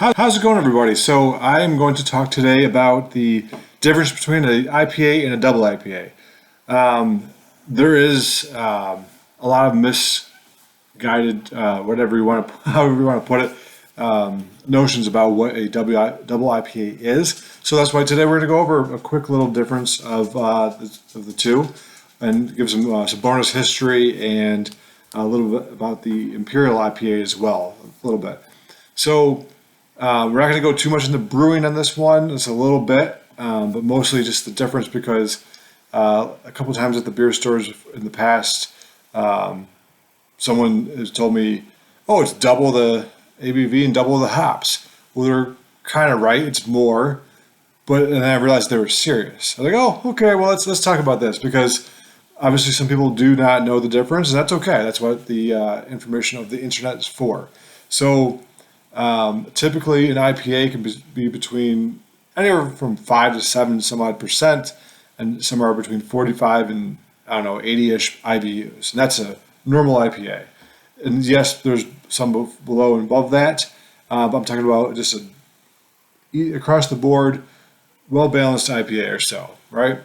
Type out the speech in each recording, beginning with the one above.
How's it going, everybody? So I am going to talk today about the difference between an IPA and a double IPA. There is a lot of misguided, whatever you want to, however you want to put it, notions about what a double IPA is. So that's why today we're going to go over a quick little difference of the two, and give some bonus history and a little bit about the Imperial IPA as well, a little bit. So. We're not going to go too much into brewing on this one. It's a little bit, but mostly just the difference because a couple times at the beer stores in the past, someone has told me, "Oh, it's double the ABV and double the hops." Well, they're kind of right. It's more, but and then I realized they were serious. I was like, "Oh, okay. Well, let's talk about this," because obviously some people do not know the difference, and that's okay. That's what the information of the internet is for. So. Typically, an IPA can be between anywhere from 5 to 7 some odd percent, and somewhere between 45 and 80-ish IBUs. And that's a normal IPA. And yes, there's some below and above that, but I'm talking about just across the board, well balanced IPA or so, right?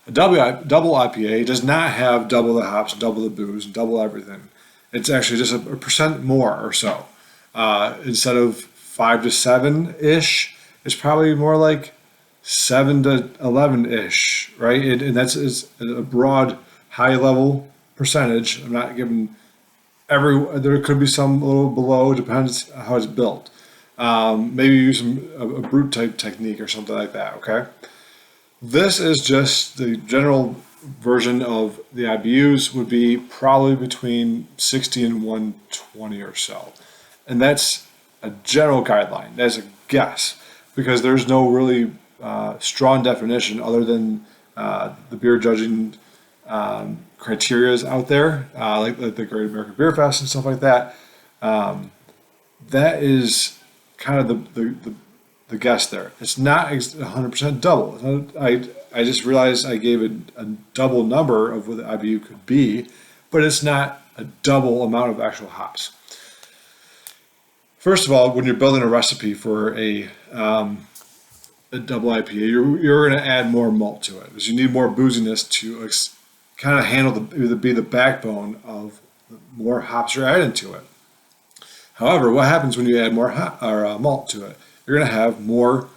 A double IPA does not have double the hops, double the booze, double everything. It's actually just a percent more or so. Instead of 5 to 7 ish, it's probably more like 7 to 11 ish, right? And that's is a broad, high level percentage. I'm not giving there could be some a little below, depends how it's built. Maybe use a brute type technique or something like that, okay? This is just the general version of the IBUs would be probably between 60 and 120 or so. And that's a general guideline. That's a guess because there's no really strong definition other than the beer judging criterias out there, like the Great American Beer Fest and stuff like that. That is kind of the guess there. It's not 100% double. I just realized I gave a double number of what the IBU could be, but it's not a double amount of actual hops. First of all, when you're building a recipe for a double IPA, you're going to add more malt to it because you need more booziness to kind of handle be the backbone of more hops you're adding to it. However, what happens when you add more malt to it? You're going to have more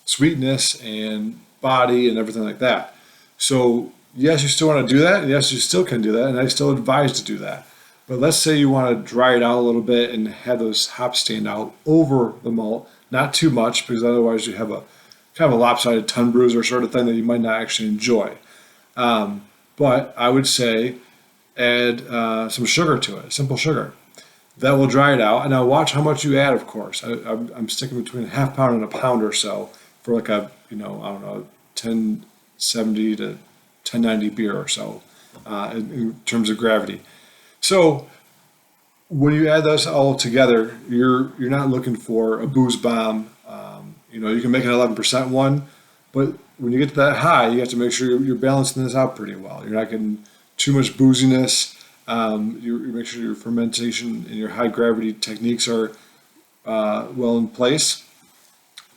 sweetness and body and everything like that. So yes, you still want to do that. Yes, you still can do that, and I still advise to do that. But let's say you want to dry it out a little bit and have those hops stand out over the malt, not too much because otherwise you have a kind of a lopsided tongue bruiser sort of thing that you might not actually enjoy. But I would say add some sugar to it, simple sugar. That will dry it out. And now watch how much you add, of course. I'm sticking between a half pound and a pound or so for like a, 1070 to 1090 beer or so in terms of gravity. So when you add those all together, you're not looking for a booze bomb. You can make an 11% one, but when you get to that high, you have to make sure you're balancing this out pretty well. You're not getting too much booziness. You make sure your fermentation and your high gravity techniques are well in place.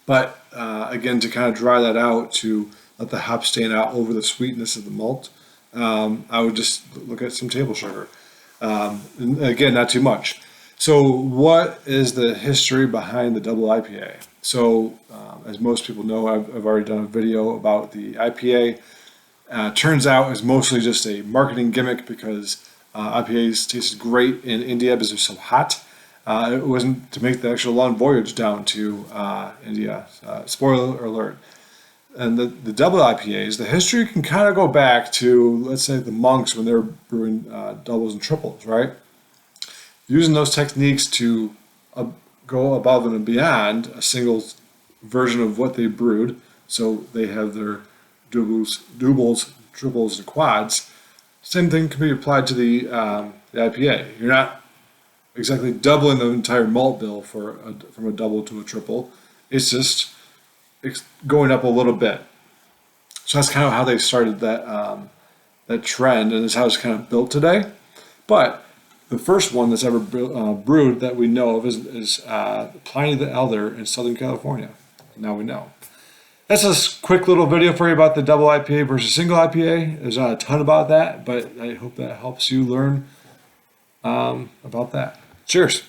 But again, to kind of dry that out, to let the hops stand out over the sweetness of the malt, I would just look at some table sugar. And again, not too much. So what is the history behind the double IPA? So as most people know, I've already done a video about the IPA. Turns out it's mostly just a marketing gimmick because IPAs tasted great in India because they're so hot. It wasn't to make the actual long voyage down to India. Spoiler alert. And the double IPAs, the history can kind of go back to, let's say, the monks when they were brewing doubles and triples, right? Using those techniques to go above and beyond a single version of what they brewed. So they have their doubles, triples, and quads. Same thing can be applied to the IPA. You're not exactly doubling the entire malt bill from a double to a triple. It's just going up a little bit. So that's kind of how they started that trend, and it's how it's kind of built today. But The first one that's ever brewed that we know of is Pliny the Elder in Southern California. Now we know. That's a quick little video for you about the double IPA versus single IPA. There's not a ton about that, but I hope that helps you learn about that. Cheers.